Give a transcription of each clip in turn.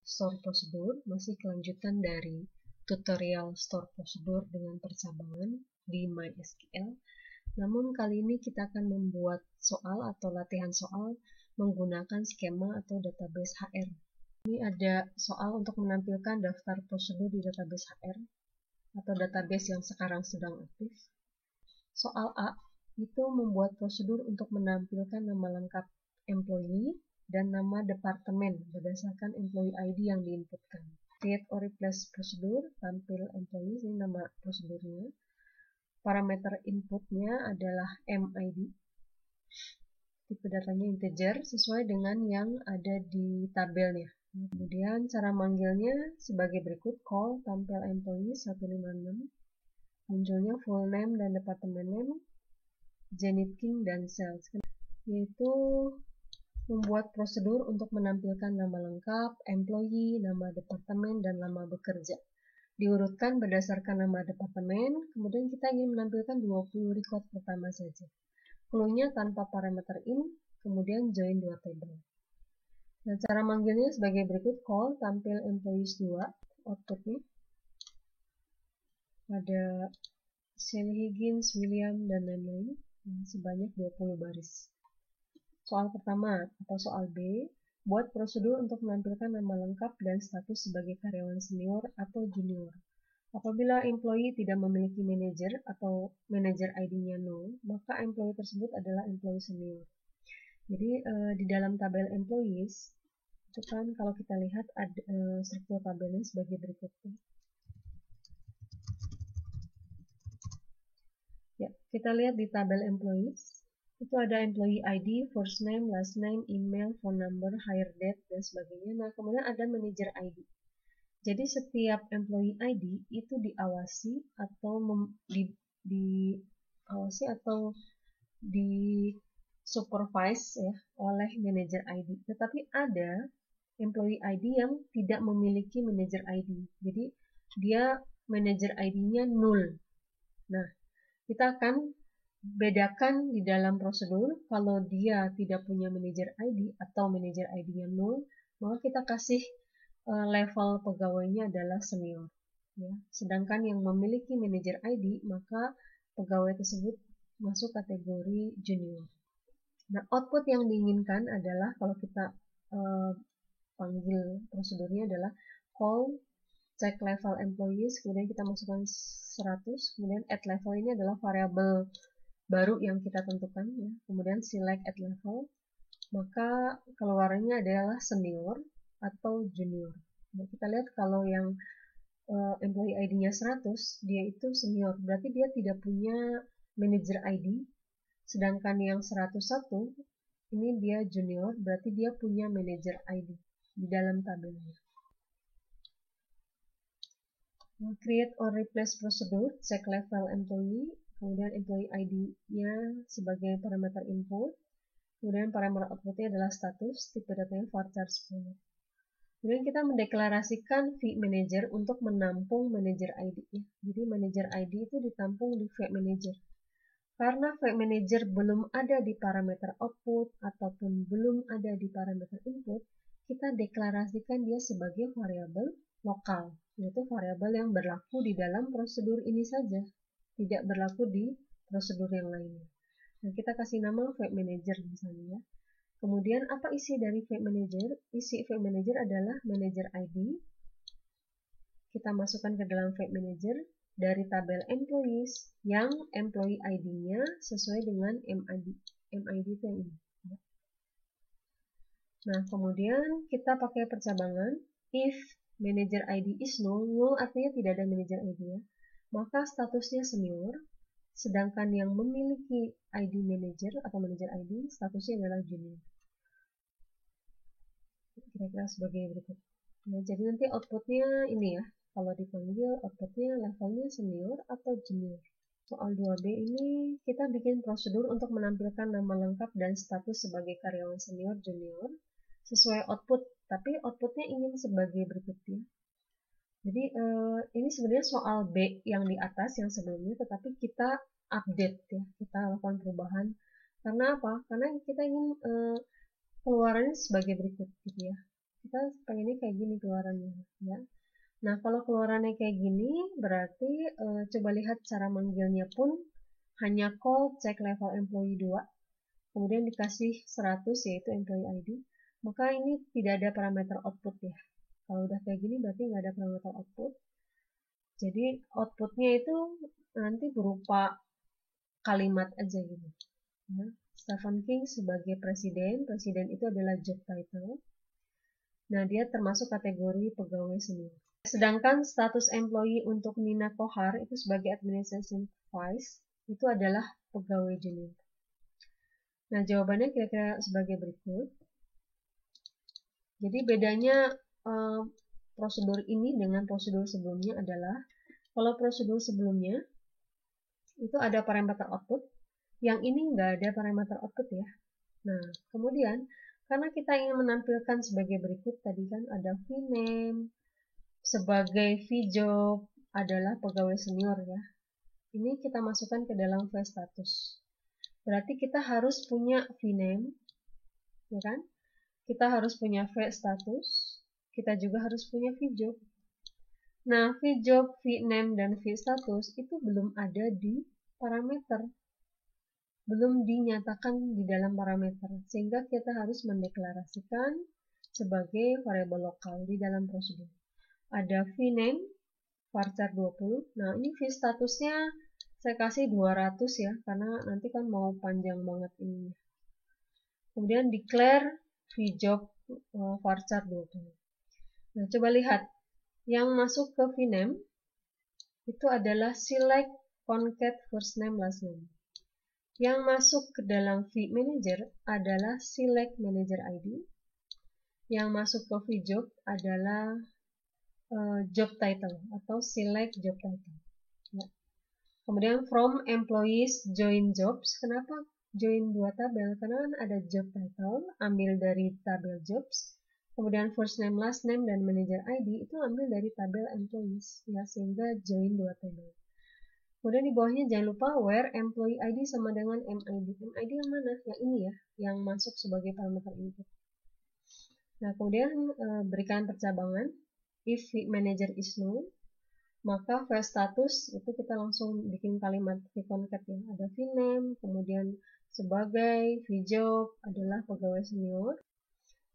store prosedur, masih kelanjutan dari tutorial store prosedur dengan percabangan di MySQL. Namun kali ini kita akan membuat soal atau latihan soal menggunakan skema atau database HR. Ini ada soal untuk menampilkan daftar prosedur di database HR atau database yang sekarang sedang aktif. Soal A itu membuat prosedur untuk menampilkan nama lengkap employee dan nama departemen berdasarkan employee ID yang diinputkan. Create or replace prosedur, tampil employee, ini nama prosedurnya. Parameter inputnya adalah MID. Tipe datanya integer sesuai dengan yang ada di tabelnya. Kemudian cara manggilnya sebagai berikut, call tampil employee 156. Munculnya full name dan departemen name, Zenith King dan sales, yaitu membuat prosedur untuk menampilkan nama lengkap, employee, nama departemen, dan nama bekerja. Diurutkan berdasarkan nama departemen, kemudian kita ingin menampilkan 20 record pertama saja. Clue-nya tanpa parameter in, kemudian join dua table. Nah, cara manggilnya sebagai berikut, call tampil employees 2, outputnya ada Sally Higgins, William, dan lain-lain, sebanyak 20 baris. Soal pertama atau soal B, buat prosedur untuk menampilkan nama lengkap dan status sebagai karyawan senior atau junior. Apabila employee tidak memiliki manajer atau manajer ID-nya 0, maka employee tersebut adalah employee senior. Jadi di dalam tabel employees, itu kan kalau kita lihat ada struktur tabelnya sebagai berikutnya. Ya, kita lihat di tabel employees, itu ada employee ID, first name, last name, email, phone number, hire date, dan sebagainya. Nah, kemudian ada manager ID. Jadi setiap employee ID itu diawasi atau diawasi atau di supervise ya oleh manager ID. Tetapi ada employee ID yang tidak memiliki manager ID. Jadi dia manager ID-nya 0. Nah, kita akan bedakan di dalam prosedur, kalau dia tidak punya manajer ID atau manajer ID-nya 0, maka kita kasih level pegawainya adalah senior. Ya. Sedangkan yang memiliki manajer ID, maka pegawai tersebut masuk kategori junior. Nah, output yang diinginkan adalah kalau kita panggil prosedurnya adalah call cek level employees, kemudian kita masukkan 100, kemudian add level ini adalah variabel baru yang kita tentukan, ya. Kemudian select add level, maka keluarnya adalah senior atau junior. Nah, kita lihat kalau yang employee ID-nya 100, dia itu senior, berarti dia tidak punya manager ID, sedangkan yang 101, ini dia junior, berarti dia punya manager ID di dalam tabelnya. Create or replace prosedur, cek level employee, kemudian employee ID-nya sebagai parameter input, kemudian parameter outputnya adalah status, tipe datanya varchar 10. Kemudian kita mendeklarasikan V manager untuk menampung manager ID. Jadi manager ID itu ditampung di V manager. Karena V manager belum ada di parameter output ataupun belum ada di parameter input, kita deklarasikan dia sebagai variabel lokal, yaitu variabel yang berlaku di dalam prosedur ini saja, tidak berlaku di prosedur yang lainnya. Nah, kita kasih nama V manager misalnya. Kemudian apa isi dari V manager? Isi V manager adalah manager ID. Kita masukkan ke dalam V manager dari tabel employees yang employee ID-nya sesuai dengan MID itu yang ini. Nah, kemudian kita pakai percabangan, if manager ID is null, null artinya tidak ada manager ID ya, maka statusnya senior, sedangkan yang memiliki ID manager atau manager ID, statusnya adalah junior. Kira-kira sebagai berikut. Nah, jadi nanti outputnya ini ya, kalau dipanggil outputnya levelnya senior atau junior. Soal 2B ini kita bikin prosedur untuk menampilkan nama lengkap dan status sebagai karyawan senior junior sesuai output, tapi outputnya ingin sebagai berikutnya. Jadi ini sebenarnya soal B yang di atas yang sebelumnya, tetapi kita update ya, kita lakukan perubahan. Karena apa? Karena kita ingin keluarannya sebagai berikut gitu ya. Kita pengennya kayak gini keluarannya, ya. Nah, kalau keluarannya kayak gini, berarti coba lihat cara manggilnya pun hanya call check level employee 2, kemudian dikasih 100 yaitu employee ID, maka ini tidak ada parameter output ya. Kalau udah kayak gini berarti nggak ada parameter output. Jadi outputnya itu nanti berupa kalimat aja gitu. Ya. Stephen King sebagai presiden itu adalah job title. Nah, dia termasuk kategori pegawai senior. Sedangkan status employee untuk Nina Kohar itu sebagai administration vice itu adalah pegawai junior. Nah, jawabannya kira-kira sebagai berikut. Jadi bedanya prosedur ini dengan prosedur sebelumnya adalah kalau prosedur sebelumnya itu ada parameter output, yang ini nggak ada parameter output ya. Nah, kemudian karena kita ingin menampilkan sebagai berikut tadi kan ada vname, sebagai vjob adalah pegawai senior ya. Ini kita masukkan ke dalam vstatus. Berarti kita harus punya vname, ya kan? Kita harus punya vstatus, kita juga harus punya vjob. Nah, vjob, vname, dan vstatus itu belum ada di parameter. Belum dinyatakan di dalam parameter, sehingga kita harus mendeklarasikan sebagai variabel lokal di dalam prosedur. Ada vname, varchar 20. Nah, ini vstatusnya saya kasih 200 ya, karena nanti kan mau panjang banget ini. Kemudian declare vjob varchar 20. Nah, coba lihat. Yang masuk ke vname itu adalah select concat first name last name. Yang masuk ke dalam vmanager adalah select manager ID. Yang masuk ke vjob adalah job title atau select job title. Ya. Kemudian from employees join jobs. Kenapa join dua tabel? Karena kan ada job title, ambil dari tabel jobs. Kemudian first name, last name, dan manager ID itu ambil dari tabel employees. Ya, sehingga join dua tabel. Kemudian di bawahnya jangan lupa where employee ID sama dengan MID. MID yang mana? Yang ini ya, yang masuk sebagai parameter input. Nah, kemudian berikan percabangan. If manager is known, maka vstatus itu kita langsung bikin kalimat vconcat ya. Ada vname, kemudian sebagai vjob adalah pegawai senior.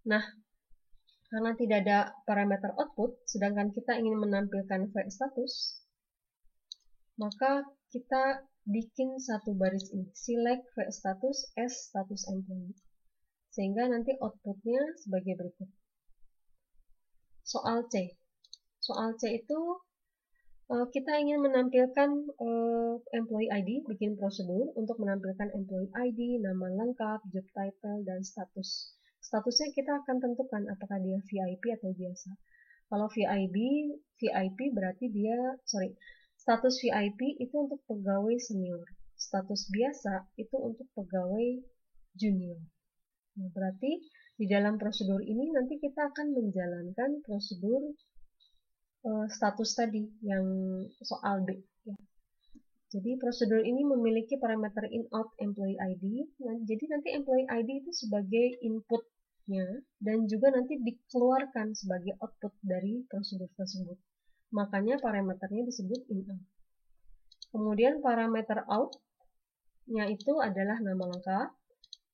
Nah, karena tidak ada parameter output, sedangkan kita ingin menampilkan vstatus, maka kita bikin satu baris ini, select vstatus as status employee. Sehingga nanti outputnya sebagai berikut. Soal C. Soal C itu kita ingin menampilkan employee ID, bikin prosedur untuk menampilkan employee ID, nama lengkap, job title, dan status. Statusnya kita akan tentukan apakah dia VIP atau biasa. Kalau VIP berarti dia, status VIP itu untuk pegawai senior. Status biasa itu untuk pegawai junior. Nah, berarti di dalam prosedur ini nanti kita akan menjalankan prosedur status tadi yang soal B. Ya. Jadi prosedur ini memiliki parameter in-out employee ID. Nah, jadi nanti employee ID itu sebagai inputnya dan juga nanti dikeluarkan sebagai output dari prosedur tersebut. Makanya parameternya disebut in-out. Kemudian parameter out-nya itu adalah nama lengkap.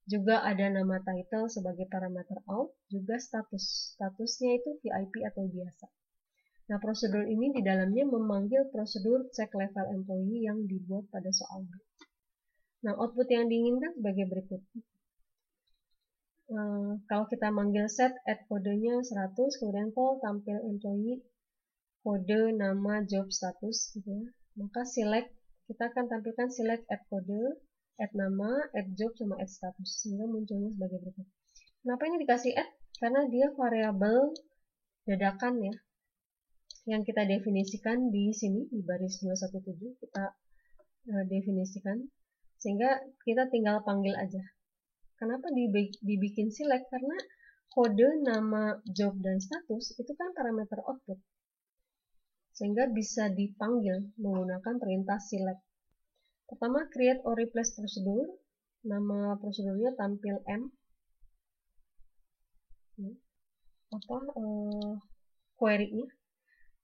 Juga ada nama title sebagai parameter out, juga status. Statusnya itu VIP atau biasa. Nah, prosedur ini di dalamnya memanggil prosedur check level employee yang dibuat pada soal B. Nah, output yang diinginkan sebagai berikut. Kalau kita manggil set, add kodenya 100, kemudian call tampil employee, kode, nama, job, status, gitu ya. Maka select, kita akan tampilkan select add kode, add nama, add job, sama add status, sehingga munculnya sebagai berikut. Kenapa ini dikasih add? Karena dia variabel dadakan ya, yang kita definisikan di sini, di baris 217, kita definisikan, sehingga kita tinggal panggil aja. Kenapa dibikin select? Karena kode, nama, job, dan status itu kan parameter output, sehingga bisa dipanggil menggunakan perintah select. Pertama, create or replace prosedur. Nama prosedurnya tampil M. query-nya.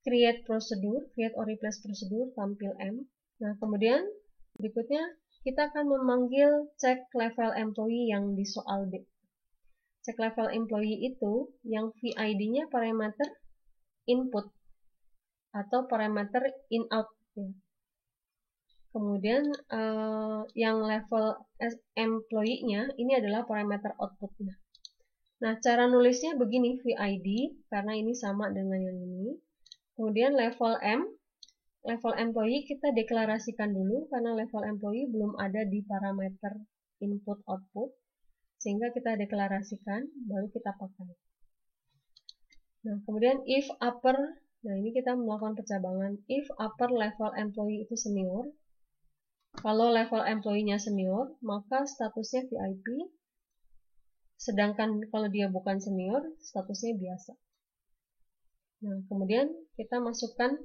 Create procedure, create or replace procedure, tampil M. Nah, kemudian berikutnya kita akan memanggil check level employee yang di soal B. Check level employee itu yang VID-nya parameter input atau parameter in-out. Kemudian yang level employee-nya ini adalah parameter output-nya. Nah, cara nulisnya begini, VID, karena ini sama dengan yang ini. Kemudian level M, level employee kita deklarasikan dulu, karena level employee belum ada di parameter input-output. Sehingga kita deklarasikan, baru kita pakai. Nah, kemudian if upper, nah ini kita melakukan pencabangan, if upper level employee itu senior, kalau level employee-nya senior, maka statusnya VIP, sedangkan kalau dia bukan senior, statusnya biasa. Nah, kemudian kita masukkan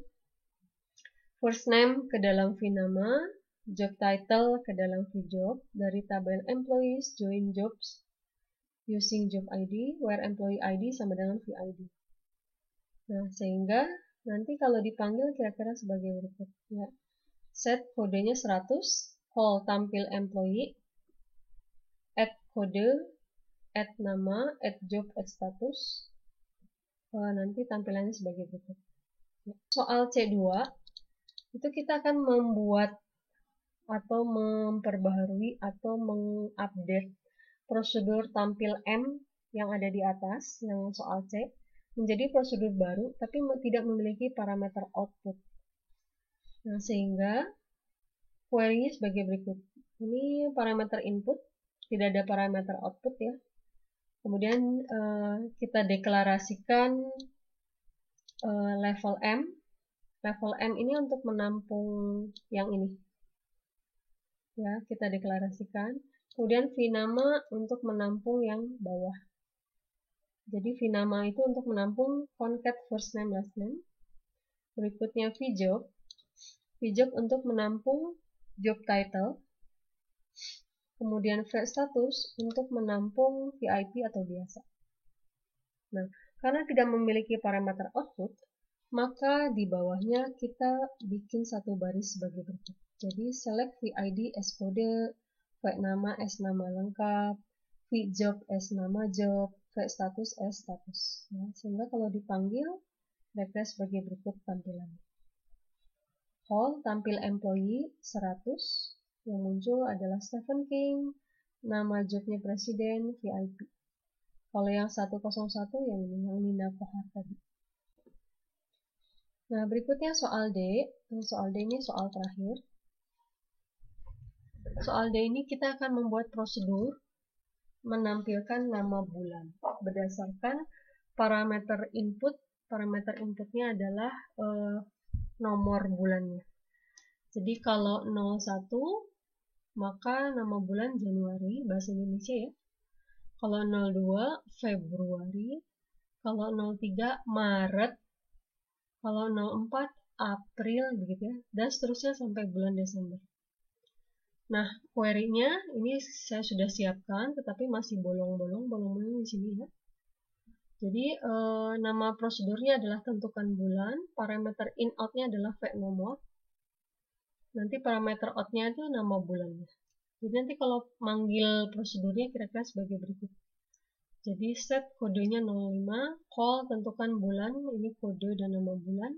first name ke dalam VNama, job title ke dalam VJob, dari tabel employees, join jobs, using job ID, where employee ID sama dengan VID. Nah, sehingga nanti kalau dipanggil kira-kira sebagai berikut. Ya. Set kodenya 100, call tampil employee, add kode, add nama, add job, add status. Nanti tampilannya sebagai berikut. Soal C2, itu kita akan membuat atau memperbaharui atau mengupdate prosedur tampil M yang ada di atas, yang soal C, menjadi prosedur baru, tapi tidak memiliki parameter output. Nah, sehingga query-nya sebagai berikut. Ini parameter input, tidak ada parameter output ya. Kemudian kita deklarasikan level M. Level M ini untuk menampung yang ini. Ya, kita deklarasikan. Kemudian VNama untuk menampung yang bawah. Jadi VNama itu untuk menampung concat first name last name. Berikutnya VJob. VJob untuk menampung job title. Kemudian VStatus untuk menampung VIP atau biasa. Nah, karena tidak memiliki parameter output, maka di bawahnya kita bikin satu baris sebagai berikut. Jadi select VID as kode, VNama as nama lengkap, VJob as nama job, VStatus as status. Ya, sehingga kalau dipanggil, mereka sebagai berikut tampilan. Call tampil employee 100. Yang muncul adalah Stephen King, nama jobnya presiden, VIP. Kalau yang 101 yang ini, yang Nina Kohar tadi. Nah, berikutnya soal D. Soal D ini soal terakhir. Soal D ini kita akan membuat prosedur menampilkan nama bulan berdasarkan parameter input. Parameter inputnya adalah nomor bulannya. Jadi kalau 01 maka nama bulan Januari, bahasa Indonesia ya. Kalau 02 Februari, kalau 03 Maret, kalau 04 April begitu ya, dan seterusnya sampai bulan Desember. Nah, query-nya ini saya sudah siapkan, tetapi masih bolong-bolong di sini ya. Jadi nama prosedurnya adalah tentukan bulan, parameter in-out-nya adalah V nomor. Nanti parameter out-nya itu nama bulannya. Jadi nanti kalau manggil prosedurnya kira-kira sebagai berikut. Jadi set kodenya 05, call tentukan bulan, ini kode dan nama bulan.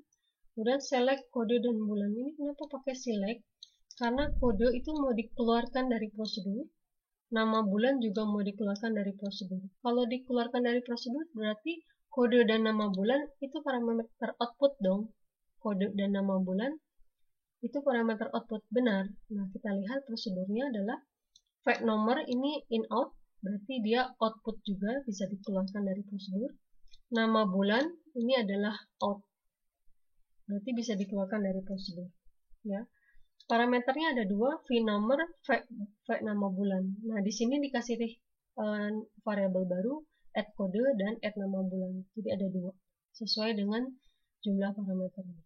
Kemudian select kode dan bulan. Ini kenapa pakai select? Karena kode itu mau dikeluarkan dari prosedur, nama bulan juga mau dikeluarkan dari prosedur. Kalau dikeluarkan dari prosedur berarti kode dan nama bulan itu parameter output dong. Kode dan nama bulan itu parameter output benar. Nah, kita lihat prosedurnya adalah V nomor ini in out, berarti dia output juga bisa dikeluarkan dari prosedur. Nama bulan ini adalah out, berarti bisa dikeluarkan dari prosedur. Ya, parameternya ada dua, V nomor, V nama bulan. Nah, di sini dikasih variabel baru, add kode dan add nama bulan. Jadi ada dua, sesuai dengan jumlah parameternya.